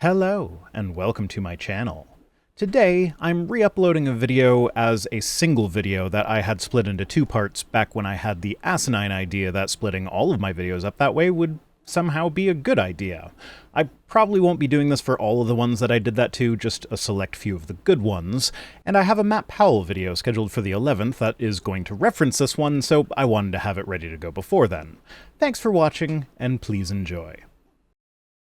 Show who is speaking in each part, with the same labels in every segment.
Speaker 1: Hello, and welcome to my channel. Today, I'm re-uploading a video as a single video that I had split into two parts back when I had the asinine idea that splitting all of my videos up that way would somehow be a good idea. I probably won't be doing this for all of the ones that I did that to, just a select few of the good ones, and I have a Matt Powell video scheduled for the 11th that is going to reference this one, so I wanted to have it ready to go before then. Thanks for watching, and please enjoy.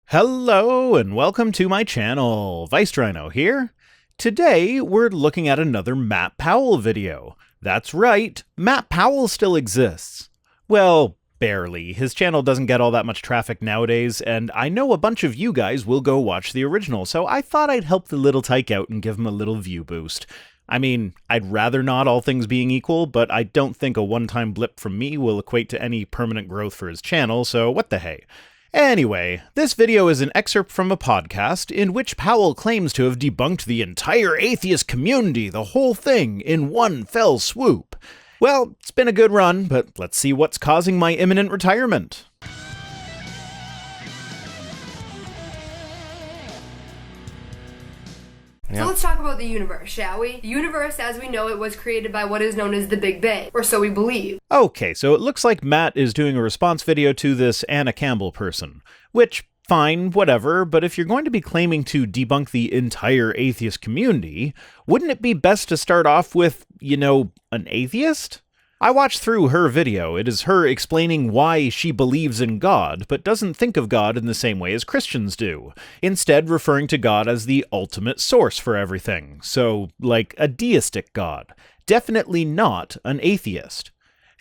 Speaker 1: Hello, and welcome to my channel. Rhino here. Today, we're looking at another Matt Powell video. That's right, Matt Powell still exists. Well, barely. His channel doesn't get all that much traffic nowadays, and I know a bunch of you guys will go watch the original, so I thought I'd help the little tyke out and give him a little view boost. I mean, I'd rather not, all things being equal, but I don't think a one-time blip from me will equate to any permanent growth for his channel, so what the hey. Anyway, this video is an excerpt from a podcast in which Powell claims to have debunked the entire atheist community, the whole thing, in one fell swoop. Well, it's been a good run, but let's see what's causing my imminent retirement.
Speaker 2: So let's talk about the universe, shall we? The universe, as we know it, was created by what is known as the Big Bang, or so we believe.
Speaker 1: Okay, so it looks like Matt is doing a response video to this Anna Campbell person, which, fine, whatever, but if you're going to be claiming to debunk the entire atheist community, wouldn't it be best to start off with, an atheist? I watched through her video. It is her explaining why she believes in God, but doesn't think of God in the same way as Christians do, instead referring to God as the ultimate source for everything, so, like a deistic God. Definitely not an atheist.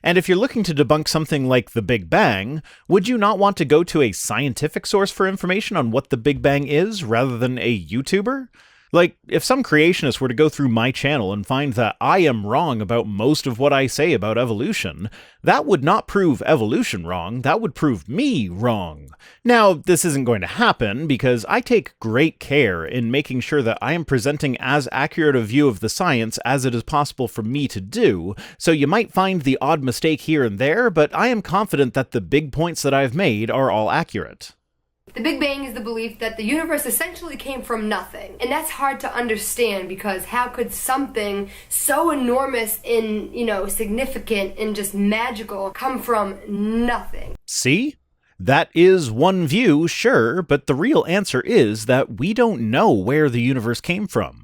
Speaker 1: And if you're looking to debunk something like the Big Bang, would you not want to go to a scientific source for information on what the Big Bang is, rather than a YouTuber? Like, if some creationist were to go through my channel and find that I am wrong about most of what I say about evolution, that would not prove evolution wrong, that would prove me wrong. Now, this isn't going to happen because I take great care in making sure that I am presenting as accurate a view of the science as it is possible for me to do, so you might find the odd mistake here and there, but I am confident that the big points that I've made are all accurate.
Speaker 2: The Big Bang is the belief that the universe essentially came from nothing. And that's hard to understand because how could something so enormous and, significant and just magical come from nothing?
Speaker 1: See? That is one view, sure, but the real answer is that we don't know where the universe came from.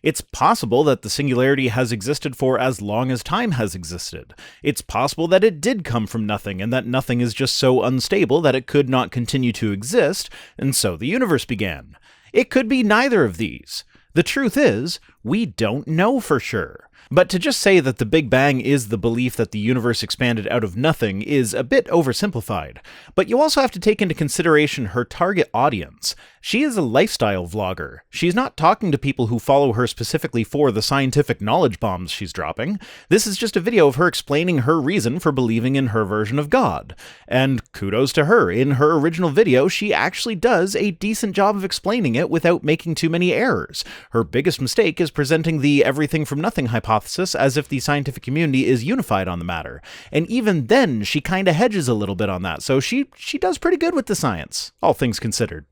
Speaker 1: It's possible that the singularity has existed for as long as time has existed. It's possible that it did come from nothing, and that nothing is just so unstable that it could not continue to exist, and so the universe began. It could be neither of these. The truth is, we don't know for sure. But to just say that the Big Bang is the belief that the universe expanded out of nothing is a bit oversimplified. But you also have to take into consideration her target audience. She is a lifestyle vlogger. She's not talking to people who follow her specifically for the scientific knowledge bombs she's dropping. This is just a video of her explaining her reason for believing in her version of God. And kudos to her. In her original video, she actually does a decent job of explaining it without making too many errors. Her biggest mistake is presenting the everything from nothing hypothesis as if the scientific community is unified on the matter. And even then, she kinda hedges a little bit on that, so she does pretty good with the science, all things considered.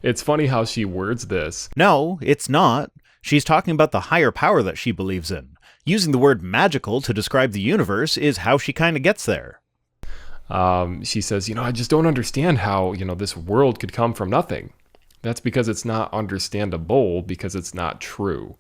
Speaker 3: It's funny how she words this.
Speaker 1: No, it's not. She's talking about the higher power that she believes in. Using the word magical to describe the universe is how she kinda gets there.
Speaker 3: She says, I just don't understand how, this world could come from nothing. That's because it's not understandable, because it's not true.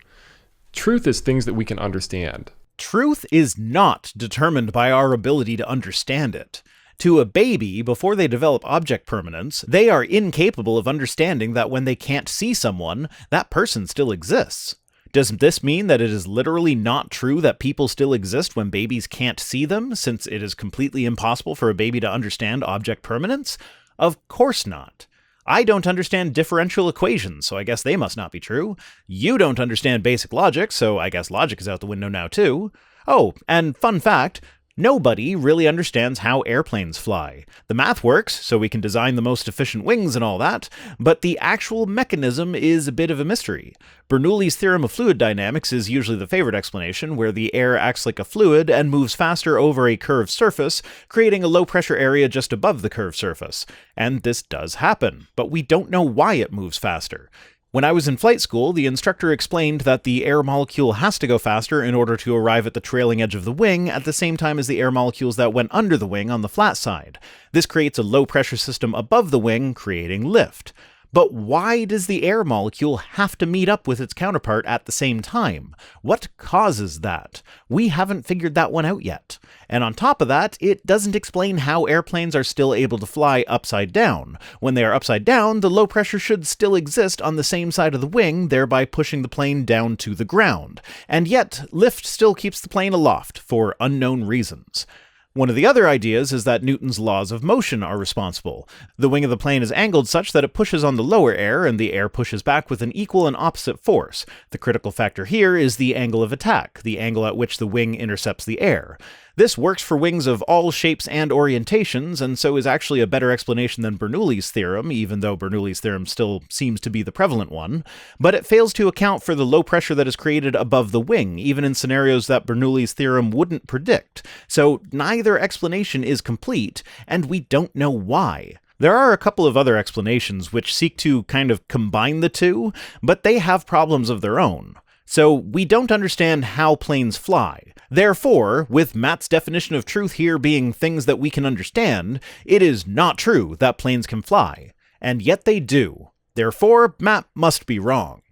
Speaker 3: Truth is things that we can understand.
Speaker 1: Truth is not determined by our ability to understand it. To a baby, before they develop object permanence, they are incapable of understanding that when they can't see someone, that person still exists. Does this mean that it is literally not true that people still exist when babies can't see them, since it is completely impossible for a baby to understand object permanence? Of course not. I don't understand differential equations, so I guess they must not be true. You don't understand basic logic, so I guess logic is out the window now too. Oh, and fun fact, Nobody really understands how airplanes fly. The math works, so we can design the most efficient wings and all that, but the actual mechanism is a bit of a mystery. Bernoulli's theorem of fluid dynamics is usually the favorite explanation, where the air acts like a fluid and moves faster over a curved surface, creating a low-pressure area just above the curved surface. And this does happen, but we don't know why it moves faster. When I was in flight school, the instructor explained that the air molecule has to go faster in order to arrive at the trailing edge of the wing at the same time as the air molecules that went under the wing on the flat side. This creates a low-pressure system above the wing, creating lift. But why does the air molecule have to meet up with its counterpart at the same time? What causes that? We haven't figured that one out yet. And on top of that, it doesn't explain how airplanes are still able to fly upside down. When they are upside down, the low pressure should still exist on the same side of the wing, thereby pushing the plane down to the ground. And yet, lift still keeps the plane aloft, for unknown reasons. One of the other ideas is that Newton's laws of motion are responsible. The wing of the plane is angled such that it pushes on the lower air, and the air pushes back with an equal and opposite force. The critical factor here is the angle of attack, the angle at which the wing intercepts the air. This works for wings of all shapes and orientations, and so is actually a better explanation than Bernoulli's theorem, even though Bernoulli's theorem still seems to be the prevalent one. But it fails to account for the low pressure that is created above the wing, even in scenarios that Bernoulli's theorem wouldn't predict. So neither explanation is complete, and we don't know why. There are a couple of other explanations which seek to kind of combine the two, but they have problems of their own. So we don't understand how planes fly. Therefore, with Matt's definition of truth here being things that we can understand, it is not true that planes can fly. And yet they do. Therefore, Matt must be wrong.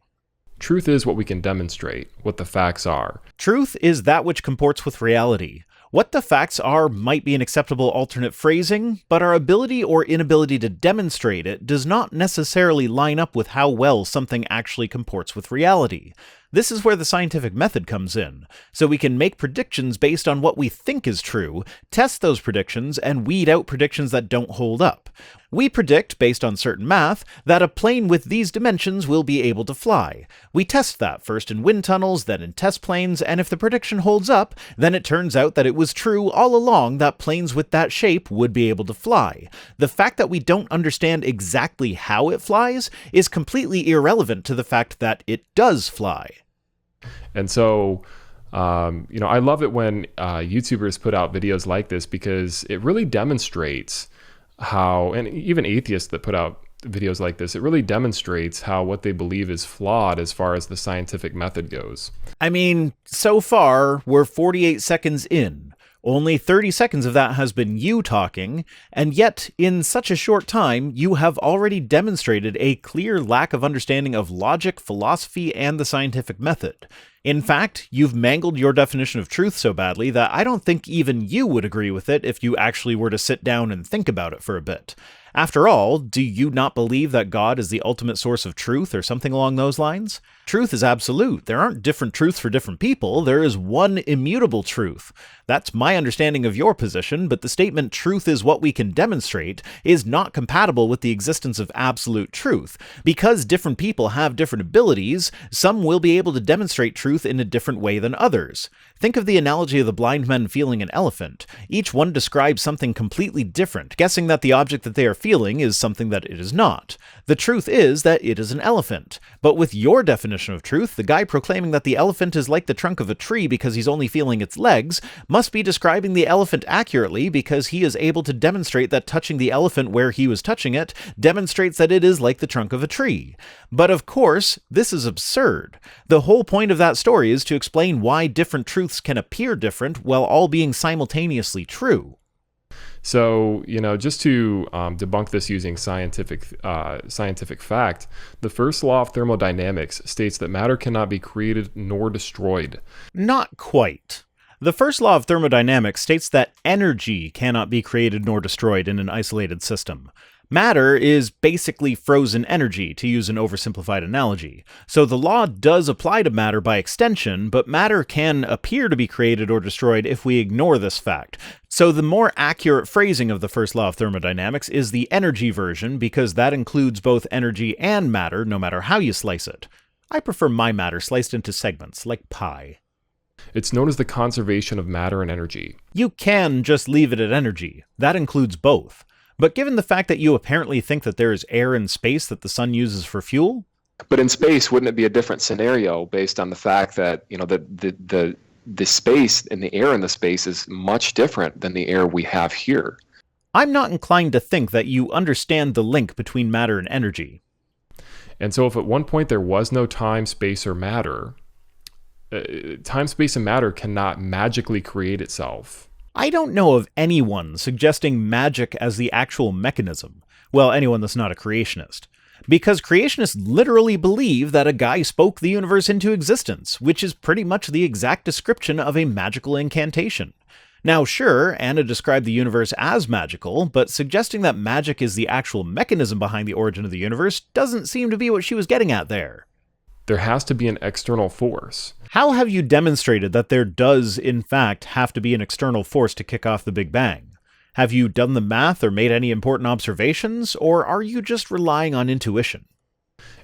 Speaker 3: Truth is what we can demonstrate, what the facts are.
Speaker 1: Truth is that which comports with reality. What the facts are might be an acceptable alternate phrasing, but our ability or inability to demonstrate it does not necessarily line up with how well something actually comports with reality. This is where the scientific method comes in, so we can make predictions based on what we think is true, test those predictions, and weed out predictions that don't hold up. We predict, based on certain math, that a plane with these dimensions will be able to fly. We test that first in wind tunnels, then in test planes, and if the prediction holds up, then it turns out that it was true all along that planes with that shape would be able to fly. The fact that we don't understand exactly how it flies is completely irrelevant to the fact that it does fly.
Speaker 3: And so, I love it when YouTubers put out videos like this because it really demonstrates how, and even atheists that put out videos like this, it really demonstrates how what they believe is flawed as far as the scientific method goes.
Speaker 1: I mean, so far, we're 48 seconds in. Only 30 seconds of that has been you talking, and yet, in such a short time, you have already demonstrated a clear lack of understanding of logic, philosophy, and the scientific method. In fact, you've mangled your definition of truth so badly that I don't think even you would agree with it if you actually were to sit down and think about it for a bit. After all, do you not believe that God is the ultimate source of truth or something along those lines? Truth is absolute. There aren't different truths for different people. There is one immutable truth. That's my understanding of your position, but the statement truth is what we can demonstrate is not compatible with the existence of absolute truth. Because different people have different abilities, some will be able to demonstrate truth in a different way than others. Think of the analogy of the blind men feeling an elephant. Each one describes something completely different, guessing that the object that they are feeling is something that it is not. The truth is that it is an elephant. But with your definition of truth, the guy proclaiming that the elephant is like the trunk of a tree because he's only feeling its legs must be describing the elephant accurately because he is able to demonstrate that touching the elephant where he was touching it demonstrates that it is like the trunk of a tree. But of course, this is absurd. The whole point of that story is to explain why different truths can appear different while all being simultaneously true.
Speaker 3: So, just to debunk this using scientific fact, the first law of thermodynamics states that matter cannot be created nor destroyed.
Speaker 1: Not quite. The first law of thermodynamics states that energy cannot be created nor destroyed in an isolated system. Matter is basically frozen energy, to use an oversimplified analogy. So the law does apply to matter by extension, but matter can appear to be created or destroyed if we ignore this fact. So the more accurate phrasing of the first law of thermodynamics is the energy version, because that includes both energy and matter, no matter how you slice it. I prefer my matter sliced into segments, like pie.
Speaker 3: It's known as the conservation of matter and energy.
Speaker 1: You can just leave it at energy. That includes both. But given the fact that you apparently think that there is air in space that the sun uses for fuel,
Speaker 3: But in space, wouldn't it be a different scenario based on the fact that, the space and the air in the space is much different than the air we have here?
Speaker 1: I'm not inclined to think that you understand the link between matter and energy.
Speaker 3: And so if at one point there was no time, space, or matter, time, space, and matter cannot magically create itself.
Speaker 1: I don't know of anyone suggesting magic as the actual mechanism. Well, anyone that's not a creationist. Because creationists literally believe that a guy spoke the universe into existence, which is pretty much the exact description of a magical incantation. Now, sure, Anna described the universe as magical, but suggesting that magic is the actual mechanism behind the origin of the universe doesn't seem to be what she was getting at there.
Speaker 3: There has to be an external force.
Speaker 1: How have you demonstrated that there does, in fact, have to be an external force to kick off the Big Bang? Have you done the math or made any important observations, or are you just relying on intuition?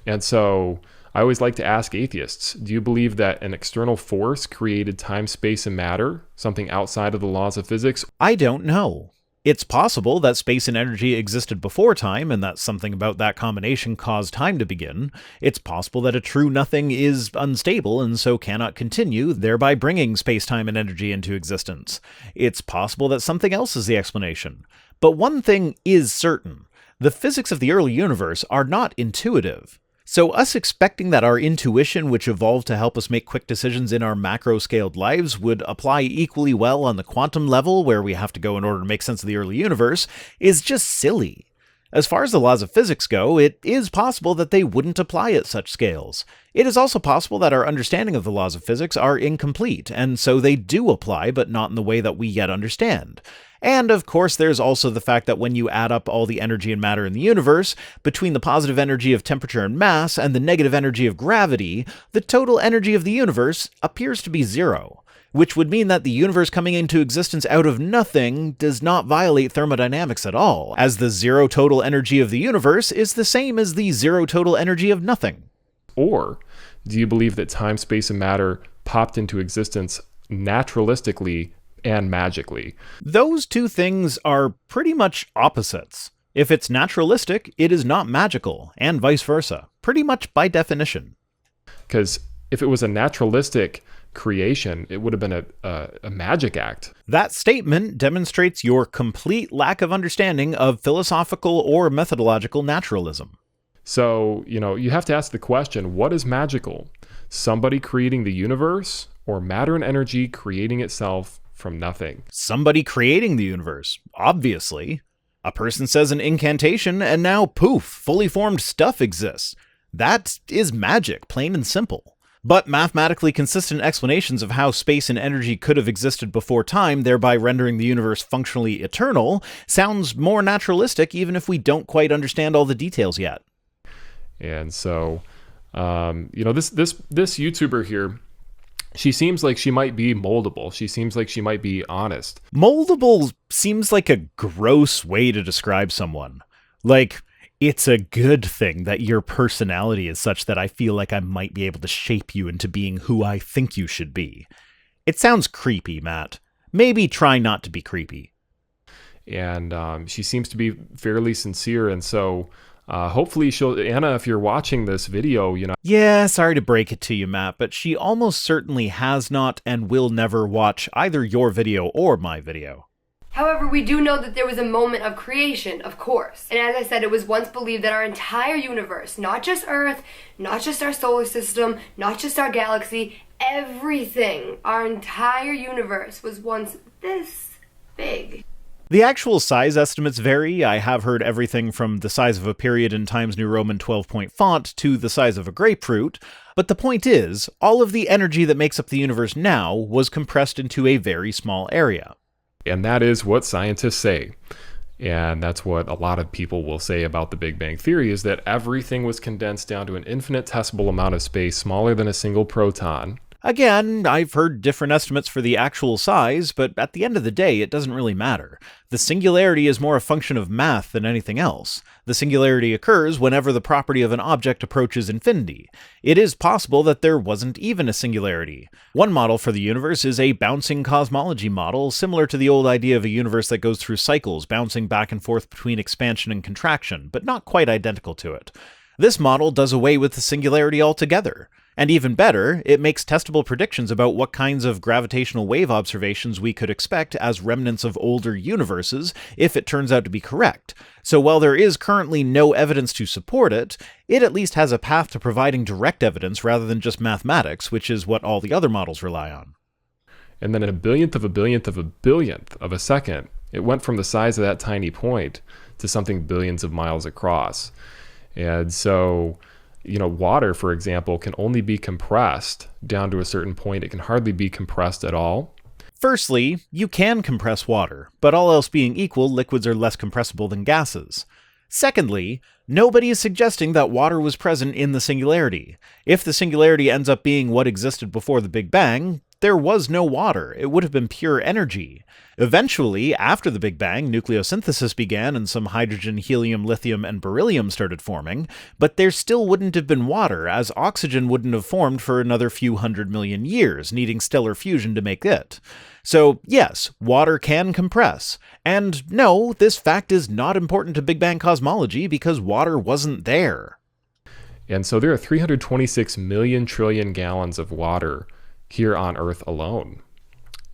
Speaker 3: And so I always like to ask atheists, do you believe that an external force created time, space, and matter, something outside of the laws of physics?
Speaker 1: I don't know. It's possible that space and energy existed before time, and that something about that combination caused time to begin. It's possible that a true nothing is unstable and so cannot continue, thereby bringing space-time and energy into existence. It's possible that something else is the explanation. But one thing is certain. The physics of the early universe are not intuitive. So us expecting that our intuition, which evolved to help us make quick decisions in our macro-scaled lives, would apply equally well on the quantum level, where we have to go in order to make sense of the early universe, is just silly. As far as the laws of physics go, it is possible that they wouldn't apply at such scales. It is also possible that our understanding of the laws of physics are incomplete, and so they do apply, but not in the way that we yet understand. And of course, there's also the fact that when you add up all the energy and matter in the universe, between the positive energy of temperature and mass and the negative energy of gravity, the total energy of the universe appears to be zero, which would mean that the universe coming into existence out of nothing does not violate thermodynamics at all, as the zero total energy of the universe is the same as the zero total energy of nothing.
Speaker 3: Or do you believe that time, space, and matter popped into existence naturalistically and magically?
Speaker 1: Those two things are pretty much opposites. If it's naturalistic, it is not magical, and vice versa, pretty much by definition.
Speaker 3: Because if it was a naturalistic creation, it would have been a magic act.
Speaker 1: That statement demonstrates your complete lack of understanding of philosophical or methodological naturalism.
Speaker 3: So, you have to ask the question, what is magical? Somebody creating the universe, or matter and energy creating itself from nothing?
Speaker 1: Somebody creating the universe, obviously. A person says an incantation, and now, poof, fully formed stuff exists. That is magic, plain and simple. But mathematically consistent explanations of how space and energy could have existed before time, thereby rendering the universe functionally eternal, sounds more naturalistic even if we don't quite understand all the details yet.
Speaker 3: And so, this YouTuber here, she seems like she might be moldable. She seems like she might be honest.
Speaker 1: Moldable seems like a gross way to describe someone. Like, it's a good thing that your personality is such that I feel like I might be able to shape you into being who I think you should be. It sounds creepy, Matt. Maybe try not to be creepy.
Speaker 3: And she seems to be fairly sincere, and so hopefully Anna, if you're watching this video,
Speaker 1: Yeah, sorry to break it to you, Matt, but she almost certainly has not and will never watch either your video or my video.
Speaker 2: However, we do know that there was a moment of creation, of course. And as I said, it was once believed that our entire universe, not just Earth, not just our solar system, not just our galaxy, everything, our entire universe was once this big.
Speaker 1: The actual size estimates vary. I have heard everything from the size of a period in Times New Roman 12-point font to the size of a grapefruit, but the point is, all of the energy that makes up the universe now was compressed into a very small area.
Speaker 3: And that is what scientists say. And that's what a lot of people will say about the Big Bang Theory, is that everything was condensed down to an infinitesimal amount of space smaller than a single proton.
Speaker 1: Again, I've heard different estimates for the actual size, but at the end of the day, it doesn't really matter. The singularity is more a function of math than anything else. The singularity occurs whenever the property of an object approaches infinity. It is possible that there wasn't even a singularity. One model for the universe is a bouncing cosmology model, similar to the old idea of a universe that goes through cycles, bouncing back and forth between expansion and contraction, but not quite identical to it. This model does away with the singularity altogether. And even better, it makes testable predictions about what kinds of gravitational wave observations we could expect as remnants of older universes if it turns out to be correct. So while there is currently no evidence to support it, it at least has a path to providing direct evidence rather than just mathematics, which is what all the other models rely on.
Speaker 3: And then in a billionth of a billionth of a billionth of a second, it went from the size of that tiny point to something billions of miles across. And so, water, for example, can only be compressed down to a certain point. It can hardly be compressed at all.
Speaker 1: Firstly, you can compress water, but all else being equal, liquids are less compressible than gases. Secondly, nobody is suggesting that water was present in the singularity. If the singularity ends up being what existed before the Big Bang, there was no water. It would have been pure energy. Eventually, after the Big Bang, nucleosynthesis began and some hydrogen, helium, lithium, and beryllium started forming, but there still wouldn't have been water, as oxygen wouldn't have formed for another few 100 million years, needing stellar fusion to make it. So, yes, water can compress. And no, this fact is not important to Big Bang cosmology because water wasn't there.
Speaker 3: And so there are 326 million trillion gallons of water here on Earth alone.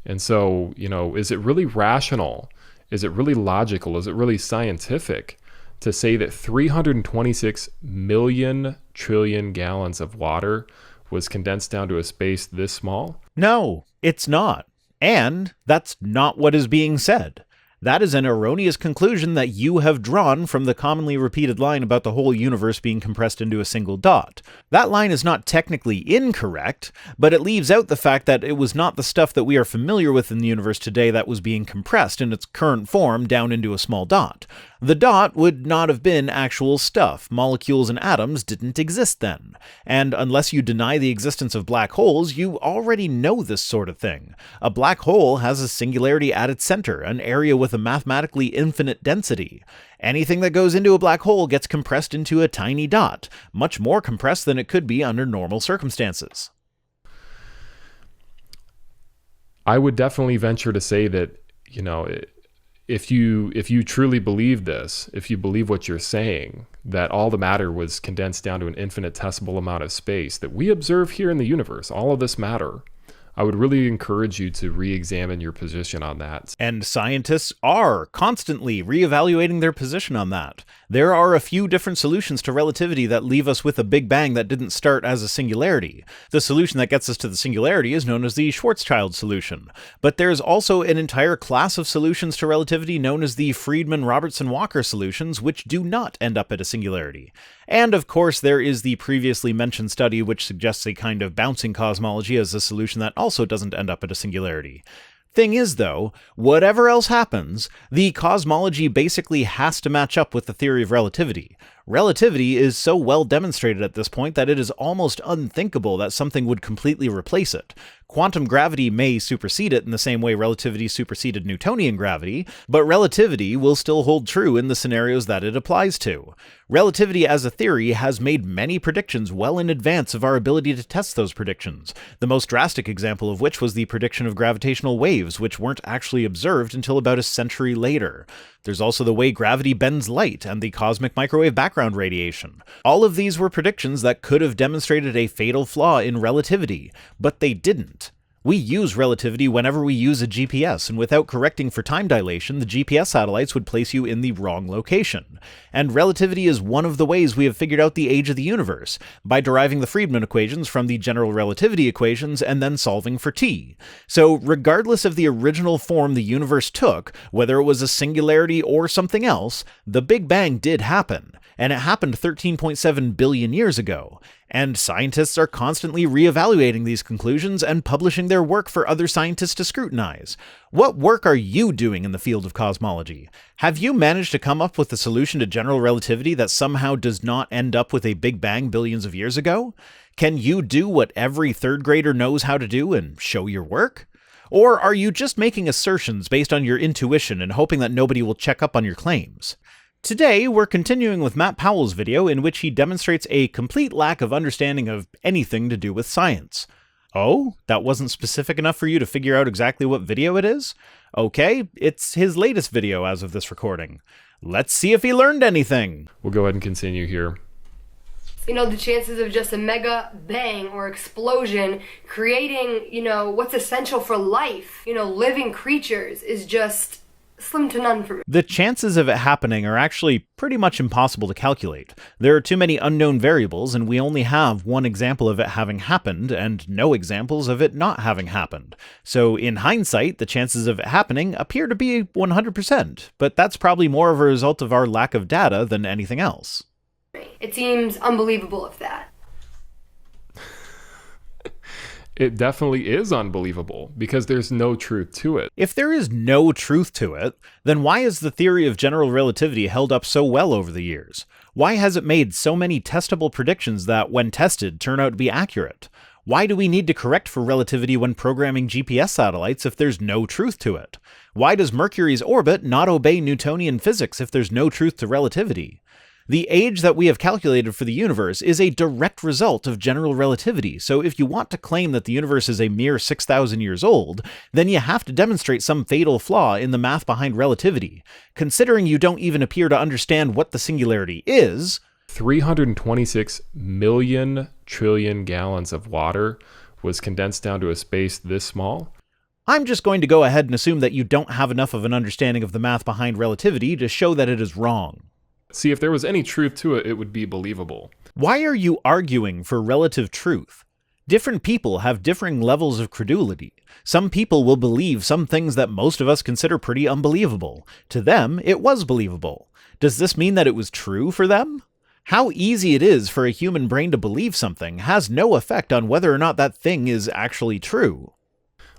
Speaker 3: And so, is it really rational? Is it really logical? Is it really scientific to say that 326 million trillion gallons of water was condensed down to a space this small?
Speaker 1: No, it's not. And that's not what is being said. That is an erroneous conclusion that you have drawn from the commonly repeated line about the whole universe being compressed into a single dot. That line is not technically incorrect, but it leaves out the fact that it was not the stuff that we are familiar with in the universe today that was being compressed in its current form down into a small dot. The dot would not have been actual stuff. Molecules and atoms didn't exist then. And unless you deny the existence of black holes, you already know this sort of thing. A black hole has a singularity at its center, an area with a mathematically infinite density. Anything that goes into a black hole gets compressed into a tiny dot, much more compressed than it could be under normal circumstances.
Speaker 3: I would definitely venture to say that, if you truly believe this, if you believe what you're saying, that all the matter was condensed down to an infinitesimal amount of space that we observe here in the universe, all of this matter, I would really encourage you to re-examine your position on that.
Speaker 1: And scientists are constantly re-evaluating their position on that. There are a few different solutions to relativity that leave us with a Big Bang that didn't start as a singularity. The solution that gets us to the singularity is known as the Schwarzschild solution. But there's also an entire class of solutions to relativity known as the Friedmann-Robertson-Walker solutions, which do not end up at a singularity. And of course, there is the previously mentioned study which suggests a kind of bouncing cosmology as a solution that also doesn't end up at a singularity. Thing is, though, whatever else happens, the cosmology basically has to match up with the theory of relativity. Relativity is so well demonstrated at this point that it is almost unthinkable that something would completely replace it. Quantum gravity may supersede it in the same way relativity superseded Newtonian gravity, but relativity will still hold true in the scenarios that it applies to. Relativity as a theory has made many predictions well in advance of our ability to test those predictions, the most drastic example of which was the prediction of gravitational waves, which weren't actually observed until about a century later. There's also the way gravity bends light and the cosmic microwave background radiation. All of these were predictions that could have demonstrated a fatal flaw in relativity, but they didn't. We use relativity whenever we use a GPS, and without correcting for time dilation, the GPS satellites would place you in the wrong location. And relativity is one of the ways we have figured out the age of the universe, by deriving the Friedmann equations from the general relativity equations and then solving for t. So regardless of the original form the universe took, whether it was a singularity or something else, the Big Bang did happen. and it happened 13.7 billion years ago, and scientists are constantly reevaluating these conclusions and publishing their work for other scientists to scrutinize. What work are you doing in the field of cosmology? Have you managed to come up with a solution to general relativity that somehow does not end up with a Big Bang billions of years ago? Can you do what every third grader knows how to do and show your work? Or are you just making assertions based on your intuition and hoping that nobody will check up on your claims? Today, we're continuing with Matt Powell's video in which he demonstrates a complete lack of understanding of anything to do with science. Oh, that wasn't specific enough for you to figure out exactly what video it is? Okay, it's his latest video as of this recording. Let's see if he learned anything.
Speaker 3: We'll go ahead and continue here.
Speaker 2: The chances of just a mega bang or explosion creating, what's essential for life, living creatures is just slim to none for me.
Speaker 1: The chances of it happening are actually pretty much impossible to calculate. There are too many unknown variables, and we only have one example of it having happened and no examples of it not having happened. So in hindsight, the chances of it happening appear to be 100%, but that's probably more of a result of our lack of data than anything else.
Speaker 2: It seems unbelievable if that.
Speaker 3: It definitely is unbelievable because there's no truth to it.
Speaker 1: If there is no truth to it, then why is the theory of general relativity held up so well over the years? Why has it made so many testable predictions that, when tested, turn out to be accurate? Why do we need to correct for relativity when programming GPS satellites if there's no truth to it? Why does Mercury's orbit not obey Newtonian physics if there's no truth to relativity? The age that we have calculated for the universe is a direct result of general relativity, so if you want to claim that the universe is a mere 6,000 years old, then you have to demonstrate some fatal flaw in the math behind relativity. Considering you don't even appear to understand what the singularity is,
Speaker 3: 326 million trillion gallons of water was condensed down to a space this small.
Speaker 1: I'm just going to go ahead and assume that you don't have enough of an understanding of the math behind relativity to show that it is wrong.
Speaker 3: See, if there was any truth to it, it would be believable.
Speaker 1: Why are you arguing for relative truth? Different people have differing levels of credulity. Some people will believe some things that most of us consider pretty unbelievable. To them, it was believable. Does this mean that it was true for them? How easy it is for a human brain to believe something has no effect on whether or not that thing is actually true.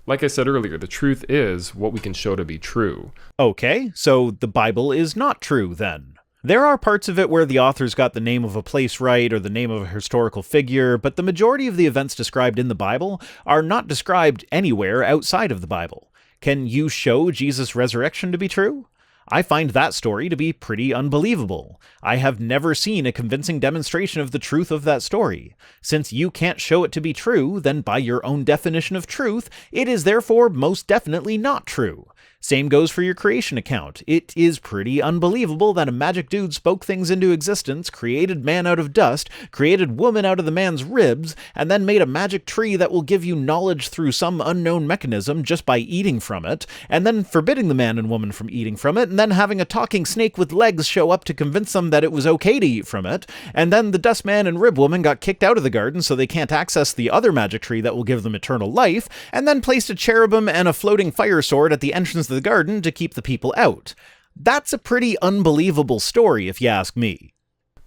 Speaker 3: Like I said earlier, the truth is what we can show to be true.
Speaker 1: Okay, so the Bible is not true then. There are parts of it where the authors got the name of a place right or the name of a historical figure, but the majority of the events described in the Bible are not described anywhere outside of the Bible. Can you show Jesus' resurrection to be true? I find that story to be pretty unbelievable. I have never seen a convincing demonstration of the truth of that story. Since you can't show it to be true, then by your own definition of truth, it is therefore most definitely not true. Same goes for your creation account. It is pretty unbelievable that a magic dude spoke things into existence, created man out of dust, created woman out of the man's ribs, and then made a magic tree that will give you knowledge through some unknown mechanism just by eating from it, and then forbidding the man and woman from eating from it, and then having a talking snake with legs show up to convince them that it was okay to eat from it, and then the dust man and rib woman got kicked out of the garden so they can't access the other magic tree that will give them eternal life, and then placed a cherubim and a floating fire sword at the entrance of the garden to keep the people out. That's a pretty unbelievable story, if you ask me.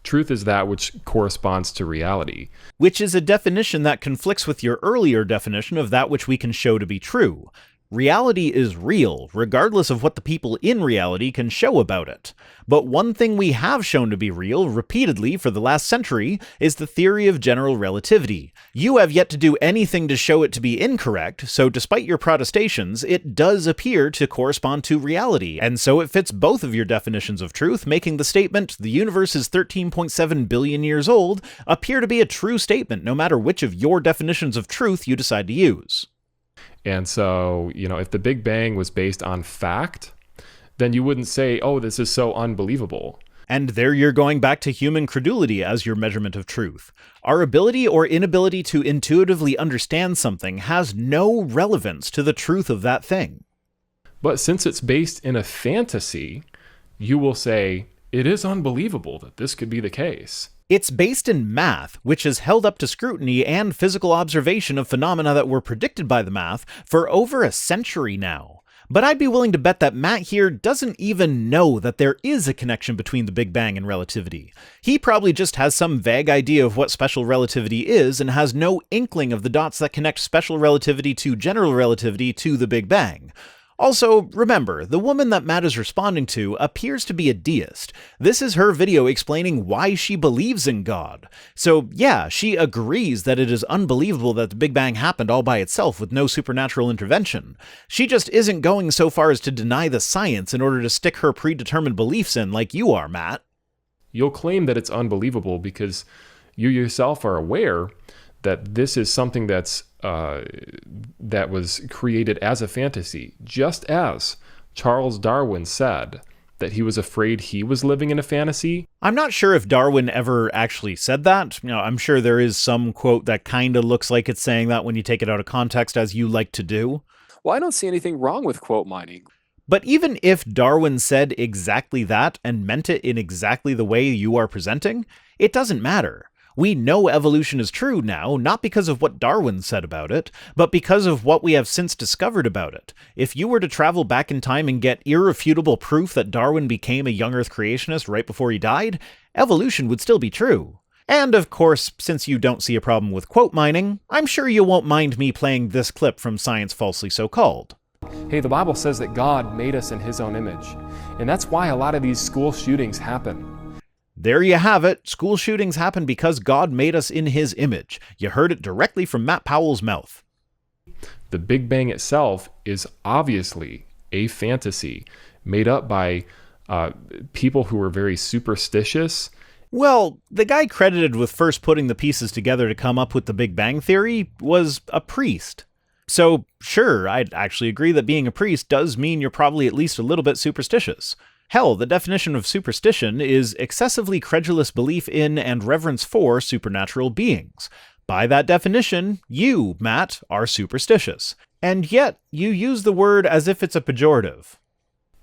Speaker 3: Truth is that which corresponds to reality.
Speaker 1: Which is a definition that conflicts with your earlier definition of that which we can show to be true. Reality is real, regardless of what the people in reality can show about it. But one thing we have shown to be real repeatedly for the last century is the theory of general relativity. You have yet to do anything to show it to be incorrect, so despite your protestations, it does appear to correspond to reality, and so it fits both of your definitions of truth, making the statement, "the universe is 13.7 billion years old," appear to be a true statement, no matter which of your definitions of truth you decide to use.
Speaker 3: And so, if the Big Bang was based on fact, then you wouldn't say, oh, this is so unbelievable.
Speaker 1: And there you're going back to human credulity as your measurement of truth. Our ability or inability to intuitively understand something has no relevance to the truth of that thing.
Speaker 3: But since it's based in a fantasy, you will say, it is unbelievable that this could be the case.
Speaker 1: It's based in math, which is held up to scrutiny and physical observation of phenomena that were predicted by the math for over a century now. But I'd be willing to bet that Matt here doesn't even know that there is a connection between the Big Bang and relativity. He probably just has some vague idea of what special relativity is and has no inkling of the dots that connect special relativity to general relativity to the Big Bang. Also, remember, the woman that Matt is responding to appears to be a deist. This is her video explaining why she believes in God. So yeah, she agrees that it is unbelievable that the Big Bang happened all by itself with no supernatural intervention. She just isn't going so far as to deny the science in order to stick her predetermined beliefs in like you are, Matt.
Speaker 3: You'll claim that it's unbelievable because you yourself are aware that this is something that was created as a fantasy, just as Charles Darwin said that he was afraid he was living in a fantasy.
Speaker 1: I'm not sure if Darwin ever actually said that. I'm sure there is some quote that kind of looks like it's saying that when you take it out of context, as you like to do.
Speaker 4: Well, I don't see anything wrong with quote mining.
Speaker 1: But even if Darwin said exactly that and meant it in exactly the way you are presenting, it doesn't matter. We know evolution is true now, not because of what Darwin said about it, but because of what we have since discovered about it. If you were to travel back in time and get irrefutable proof that Darwin became a young Earth creationist right before he died, evolution would still be true. And of course, since you don't see a problem with quote mining, I'm sure you won't mind me playing this clip from Science Falsely So Called.
Speaker 3: Hey, the Bible says that God made us in his own image, and that's why a lot of these school shootings happen.
Speaker 1: There you have it. School shootings happen because God made us in his image. You heard it directly from Matt Powell's mouth.
Speaker 3: The Big Bang itself is obviously a fantasy made up by people who were very superstitious.
Speaker 1: Well, the guy credited with first putting the pieces together to come up with the Big Bang Theory was a priest. So, sure, I'd actually agree that being a priest does mean you're probably at least a little bit superstitious. Hell, the definition of superstition is excessively credulous belief in and reverence for supernatural beings. By that definition, you, Matt, are superstitious. And yet, you use the word as if it's a pejorative.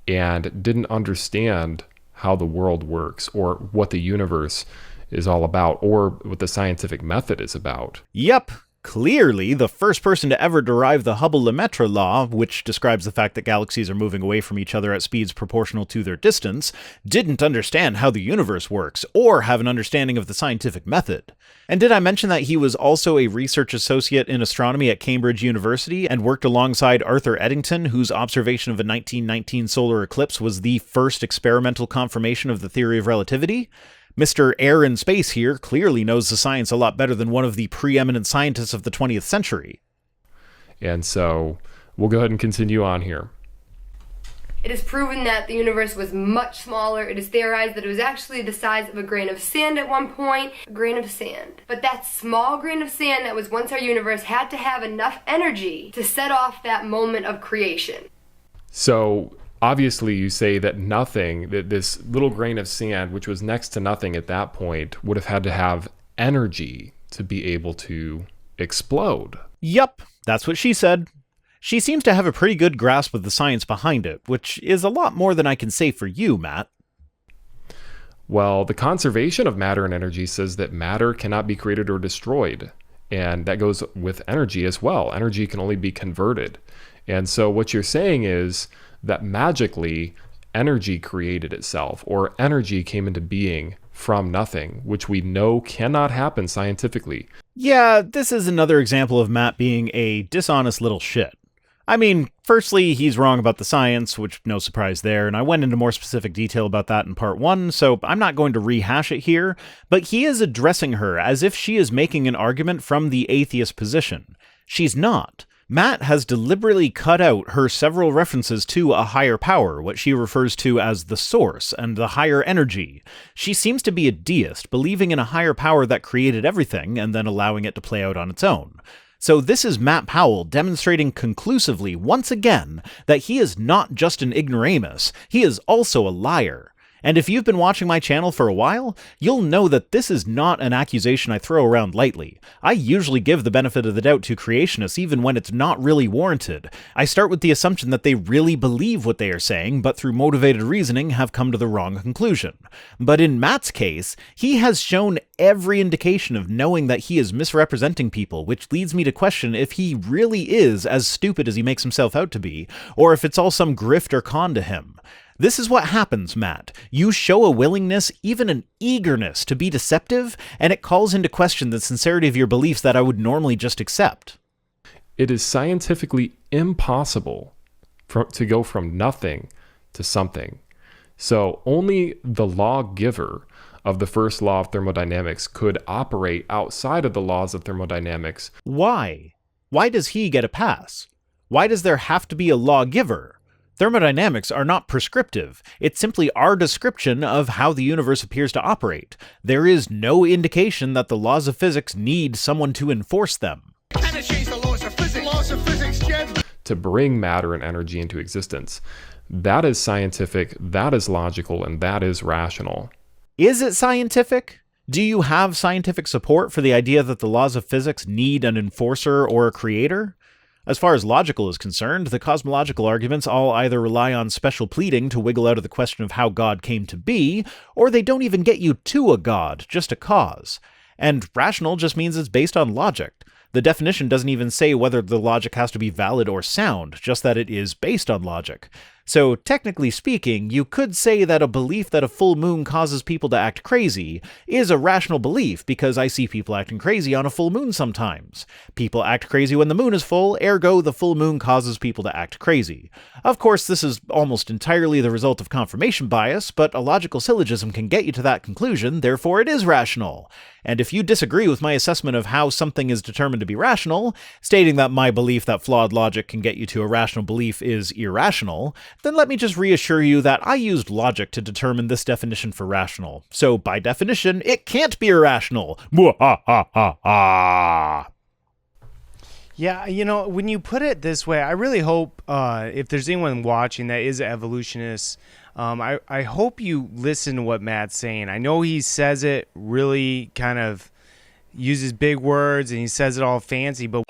Speaker 3: And didn't understand how the world works, or what the universe is all about, or what the scientific method is about.
Speaker 1: Yep. Clearly, the first person to ever derive the Hubble-Lemaitre law, which describes the fact that galaxies are moving away from each other at speeds proportional to their distance, didn't understand how the universe works, or have an understanding of the scientific method. And did I mention that he was also a research associate in astronomy at Cambridge University and worked alongside Arthur Eddington, whose observation of a 1919 solar eclipse was the first experimental confirmation of the theory of relativity? Mr. Air in Space here clearly knows the science a lot better than one of the preeminent scientists of the 20th century.
Speaker 3: And so, we'll go ahead and continue on here.
Speaker 2: It is proven that the universe was much smaller. It is theorized that it was actually the size of a grain of sand at one point. A grain of sand. But that small grain of sand that was once our universe had to have enough energy to set off that moment of creation.
Speaker 3: So, obviously, you say that nothing, that this little grain of sand, which was next to nothing at that point, would have had to have energy to be able to explode.
Speaker 1: Yup, that's what she said. She seems to have a pretty good grasp of the science behind it, which is a lot more than I can say for you, Matt.
Speaker 3: Well, the conservation of matter and energy says that matter cannot be created or destroyed. And that goes with energy as well. Energy can only be converted. And so what you're saying is that magically energy created itself, or energy came into being from nothing, which we know cannot happen scientifically.
Speaker 1: Yeah, this is another example of Matt being a dishonest little shit. I mean, firstly, he's wrong about the science, which no surprise there, and I went into more specific detail about that in part 1, so I'm not going to rehash it here, but he is addressing her as if she is making an argument from the atheist position. She's not. Matt has deliberately cut out her several references to a higher power, what she refers to as the source and the higher energy. She seems to be a deist, believing in a higher power that created everything and then allowing it to play out on its own. So this is Matt Powell demonstrating conclusively once again that he is not just an ignoramus, he is also a liar. And if you've been watching my channel for a while, you'll know that this is not an accusation I throw around lightly. I usually give the benefit of the doubt to creationists even when it's not really warranted. I start with the assumption that they really believe what they are saying, but through motivated reasoning have come to the wrong conclusion. But in Matt's case, he has shown every indication of knowing that he is misrepresenting people, which leads me to question if he really is as stupid as he makes himself out to be, or if it's all some grift or con to him. This is what happens, Matt. You show a willingness, even an eagerness, to be deceptive, and it calls into question the sincerity of your beliefs that I would normally just accept.
Speaker 3: It is scientifically impossible to go from nothing to something. So only the lawgiver of the first law of thermodynamics could operate outside of the laws of thermodynamics.
Speaker 1: Why? Why does he get a pass? Why does there have to be a lawgiver? Thermodynamics are not prescriptive. It's simply our description of how the universe appears to operate. There is no indication that the laws of physics need someone to enforce them.
Speaker 5: The laws of physics. Laws of physics, Jim.
Speaker 3: To bring matter and energy into existence. That is scientific, that is logical, and that is rational.
Speaker 1: Is it scientific? Do you have scientific support for the idea that the laws of physics need an enforcer or a creator? As far as logical is concerned, the cosmological arguments all either rely on special pleading to wiggle out of the question of how God came to be, or they don't even get you to a God, just a cause. And rational just means it's based on logic. The definition doesn't even say whether the logic has to be valid or sound, just that it is based on logic. So, technically speaking, you could say that a belief that a full moon causes people to act crazy is a rational belief because I see people acting crazy on a full moon sometimes. People act crazy when the moon is full, ergo the full moon causes people to act crazy. Of course, this is almost entirely the result of confirmation bias, but a logical syllogism can get you to that conclusion, therefore it is rational. And if you disagree with my assessment of how something is determined to be rational, stating that my belief that flawed logic can get you to a rational belief is irrational, then let me just reassure you that I used logic to determine this definition for rational. So, by definition, it can't be irrational. Mwahahaha.
Speaker 6: Yeah, you know, when you put it this way, I really hope if there's anyone watching that is an evolutionist, I hope you listen to what Matt's saying. I know he says it really kind of uses big words and he says it all fancy, but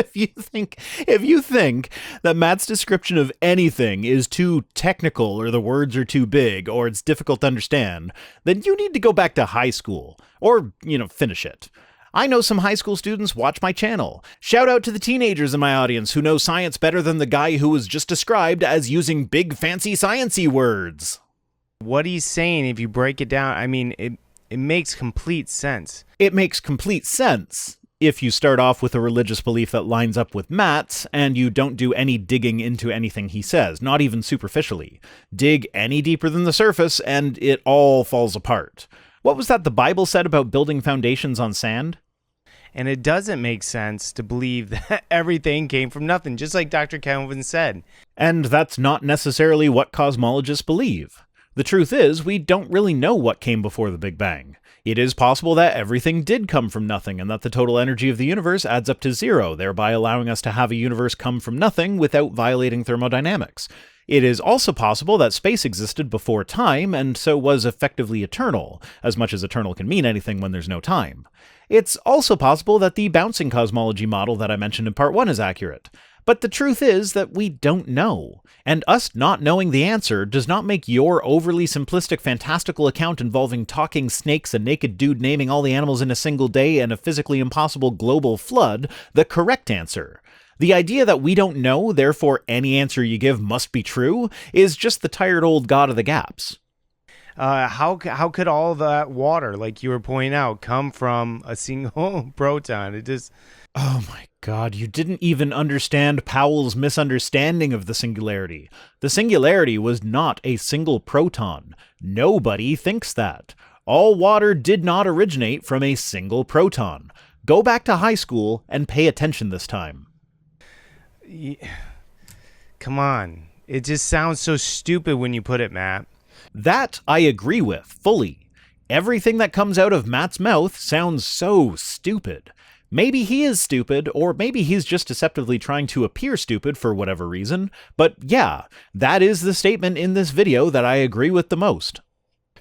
Speaker 1: If you think that Matt's description of anything is too technical or the words are too big or it's difficult to understand, then you need to go back to high school or, finish it. I know some high school students watch my channel. Shout out to the teenagers in my audience who know science better than the guy who was just described as using big fancy sciencey words.
Speaker 6: what he's saying, if you break it down, I mean, it makes complete sense.
Speaker 1: It makes complete sense if you start off with a religious belief that lines up with Matt's, and you don't do any digging into anything he says, not even superficially. Dig any deeper than the surface, and it all falls apart. What was that the Bible said about building foundations on sand?
Speaker 6: And it doesn't make sense to believe that everything came from nothing, just like Dr. Kelvin said.
Speaker 1: And that's not necessarily what cosmologists believe. The truth is, we don't really know what came before the Big Bang. It is possible that everything did come from nothing and that the total energy of the universe adds up to zero, thereby allowing us to have a universe come from nothing without violating thermodynamics. It is also possible that space existed before time and so was effectively eternal, as much as eternal can mean anything when there's no time. It's also possible that the bouncing cosmology model that I mentioned in part 1 is accurate. But the truth is that we don't know, and us not knowing the answer does not make your overly simplistic fantastical account involving talking snakes, a naked dude naming all the animals in a single day, and a physically impossible global flood the correct answer. The idea that we don't know, therefore any answer you give must be true, is just the tired old god of the gaps.
Speaker 6: How could all that water, like you were pointing out, come from a single proton? It just...
Speaker 1: Oh my god, you didn't even understand Powell's misunderstanding of the singularity. The singularity was not a single proton. Nobody thinks that. All water did not originate from a single proton. Go back to high school and pay attention this time.
Speaker 6: Come on. It just sounds so stupid when you put it, Matt.
Speaker 1: That I agree with, fully. Everything that comes out of Matt's mouth sounds so stupid. Maybe he is stupid, or maybe he's just deceptively trying to appear stupid for whatever reason, but yeah, that is the statement in this video that I agree with the most.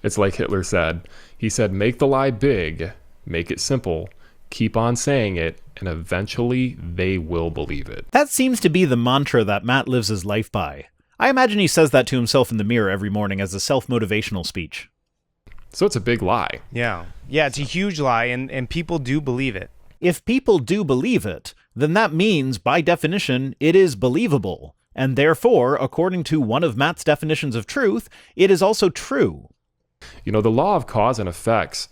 Speaker 3: It's like Hitler said. He said, make the lie big, make it simple, keep on saying it, and eventually they will believe it.
Speaker 1: That seems to be the mantra that Matt lives his life by. I imagine he says that to himself in the mirror every morning as a self-motivational speech.
Speaker 3: So it's a big lie.
Speaker 6: Yeah, it's a huge lie, and people do believe it.
Speaker 1: If people do believe it, then that means, by definition, it is believable, and therefore, according to one of Matt's definitions of truth, it is also true.
Speaker 3: You know, the law of cause and effect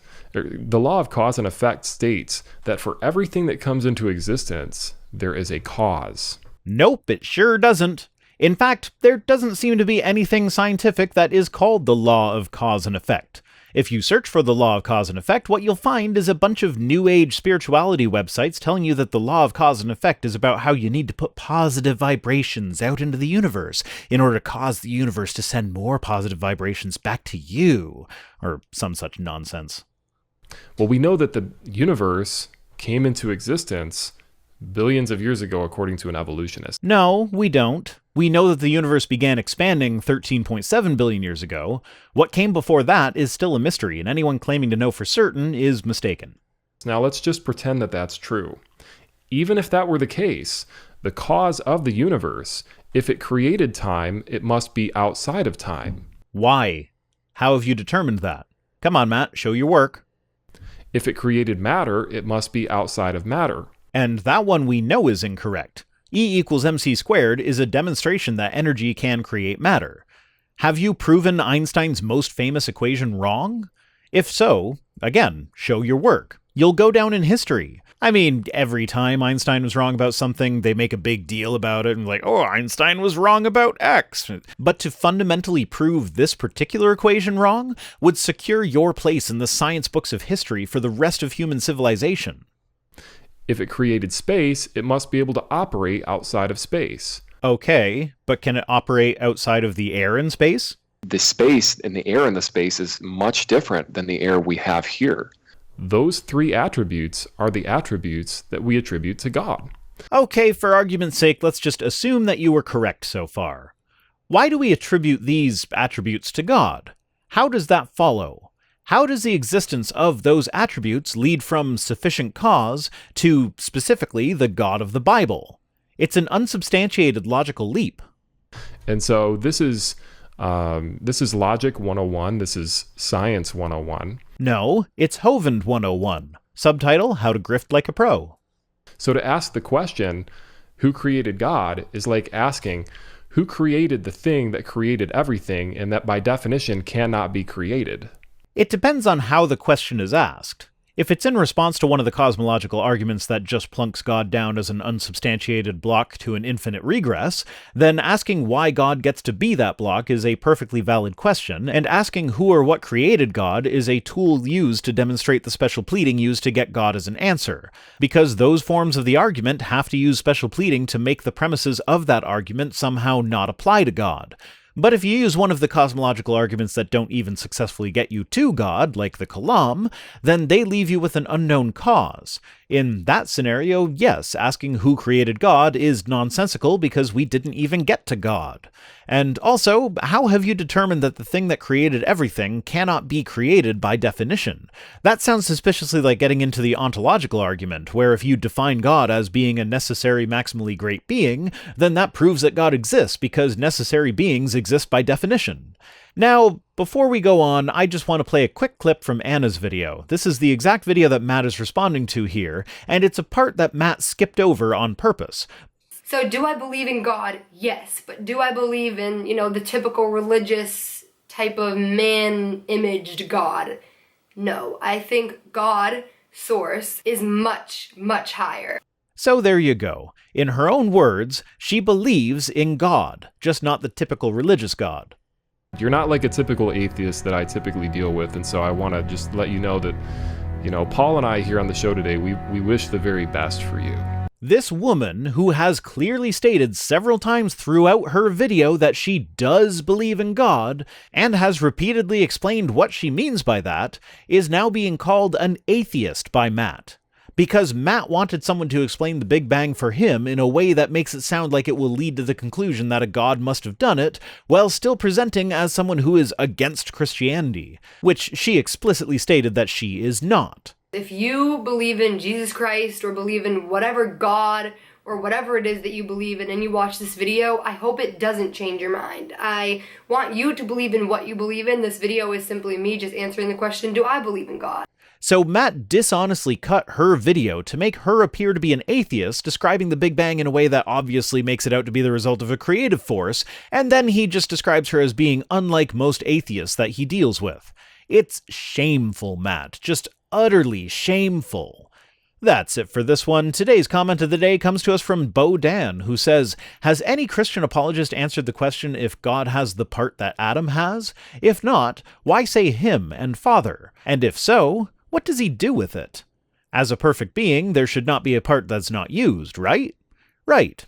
Speaker 3: states that for everything that comes into existence, there is a cause.
Speaker 1: Nope, it sure doesn't. In fact, there doesn't seem to be anything scientific that is called the law of cause and effect. If you search for the law of cause and effect, what you'll find is a bunch of new age spirituality websites telling you that the law of cause and effect is about how you need to put positive vibrations out into the universe in order to cause the universe to send more positive vibrations back to you, or some such nonsense.
Speaker 3: Well, we know that the universe came into existence billions of years ago, according to an evolutionist.
Speaker 1: No, we don't. We know that the universe began expanding 13.7 billion years ago. What came before that is still a mystery, and anyone claiming to know for certain is mistaken.
Speaker 3: Now let's just pretend that that's true. Even if that were the case, the cause of the universe, if it created time, it must be outside of time.
Speaker 1: Why? How have you determined that? Come on, Matt, show your work.
Speaker 3: If it created matter, it must be outside of matter.
Speaker 1: And that one we know is incorrect. E equals mc squared is a demonstration that energy can create matter. Have you proven Einstein's most famous equation wrong? If so, again, show your work. You'll go down in history. I mean, every time Einstein was wrong about something, they make a big deal about it and like, oh, Einstein was wrong about X. But to fundamentally prove this particular equation wrong would secure your place in the science books of history for the rest of human civilization.
Speaker 3: If it created space, it must be able to operate outside of space.
Speaker 1: Okay, but can it operate outside of the air in space?
Speaker 7: The space and the air in the space is much different than the air we have here.
Speaker 3: Those three attributes are the attributes that we attribute to God.
Speaker 1: Okay, for argument's sake, let's just assume that you were correct so far. Why do we attribute these attributes to God? How does that follow? How does the existence of those attributes lead from sufficient cause to, specifically, the God of the Bible? It's an unsubstantiated logical leap.
Speaker 3: And so this is Logic 101. This is Science 101.
Speaker 1: No, it's Hovind 101. Subtitle, How to Grift Like a Pro.
Speaker 3: So to ask the question, who created God, is like asking, who created the thing that created everything and that by definition cannot be created?
Speaker 1: It depends on how the question is asked. If it's in response to one of the cosmological arguments that just plunks God down as an unsubstantiated block to an infinite regress, then asking why God gets to be that block is a perfectly valid question, and asking who or what created God is a tool used to demonstrate the special pleading used to get God as an answer, because those forms of the argument have to use special pleading to make the premises of that argument somehow not apply to God. But if you use one of the cosmological arguments that don't even successfully get you to God, like the Kalam, then they leave you with an unknown cause. In that scenario, yes, asking who created God is nonsensical because we didn't even get to God. And also, how have you determined that the thing that created everything cannot be created by definition? That sounds suspiciously like getting into the ontological argument, where if you define God as being a necessary maximally great being, then that proves that God exists because necessary beings exist by definition. Now, before we go on, I just want to play a quick clip from Anna's video. This is the exact video that Matt is responding to here, and it's a part that Matt skipped over on purpose.
Speaker 2: So do I believe in God? Yes. But do I believe in, the typical religious type of man-imaged God? No. I think God, source, is much, much higher.
Speaker 1: So there you go. In her own words, she believes in God, just not the typical religious God.
Speaker 3: You're not like a typical atheist that I typically deal with, and so I want to just let you know that, Paul and I here on the show today, we wish the very best for you.
Speaker 1: This woman, who has clearly stated several times throughout her video that she does believe in God, and has repeatedly explained what she means by that, is now being called an atheist by Matt. because Matt wanted someone to explain the Big Bang for him in a way that makes it sound like it will lead to the conclusion that a god must have done it, while still presenting as someone who is against Christianity, which she explicitly stated that she is not.
Speaker 2: If you believe in Jesus Christ or believe in whatever God or whatever it is that you believe in and you watch this video, I hope it doesn't change your mind. I want you to believe in what you believe in. This video is simply me just answering the question, do I believe in God?
Speaker 1: So Matt dishonestly cut her video to make her appear to be an atheist, describing the Big Bang in a way that obviously makes it out to be the result of a creative force, and then he just describes her as being unlike most atheists that he deals with. It's shameful, Matt. Just utterly shameful. That's it for this one. Today's comment of the day comes to us from Bo Dan, who says, has any Christian apologist answered the question if God has the part that Adam has? If not, why say him and father? And if so, what does he do with it? As a perfect being, there should not be a part that's not used, right? Right.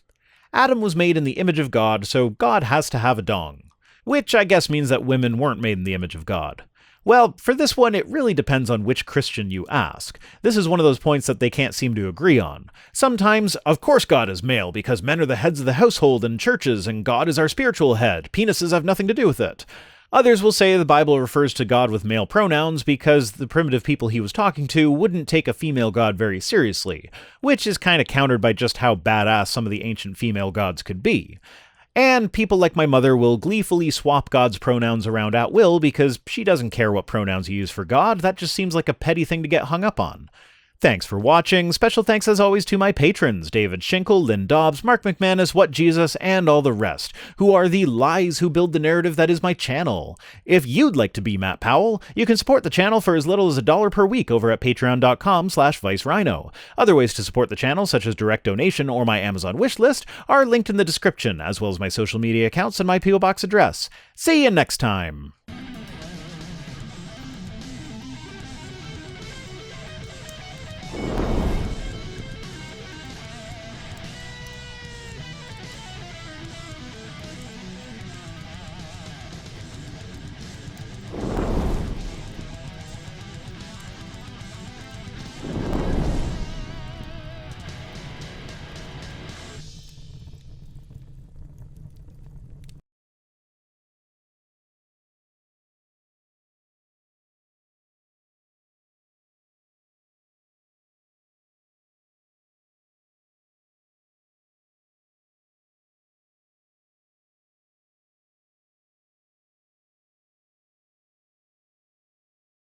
Speaker 1: Adam was made in the image of God, so God has to have a dong. Which I guess means that women weren't made in the image of God. Well, for this one, it really depends on which Christian you ask. This is one of those points that they can't seem to agree on. Sometimes, of course God is male, because men are the heads of the household and churches, and God is our spiritual head. Penises have nothing to do with it. Others will say the Bible refers to God with male pronouns because the primitive people he was talking to wouldn't take a female god very seriously, which is kind of countered by just how badass some of the ancient female gods could be. And people like my mother will gleefully swap God's pronouns around at will because she doesn't care what pronouns you use for God. That just seems like a petty thing to get hung up on. Thanks for watching. Special thanks as always to my patrons, David Schinkel, Lynn Dobbs, Mark McManus, What Jesus, and all the rest, who are the lies who build the narrative that is my channel. If you'd like to be Matt Powell, you can support the channel for as little as $1 per week over at patreon.com/ViceRhino. Other ways to support the channel, such as direct donation or my Amazon wishlist, are linked in the description, as well as my social media accounts and my P.O. Box address. See you next time!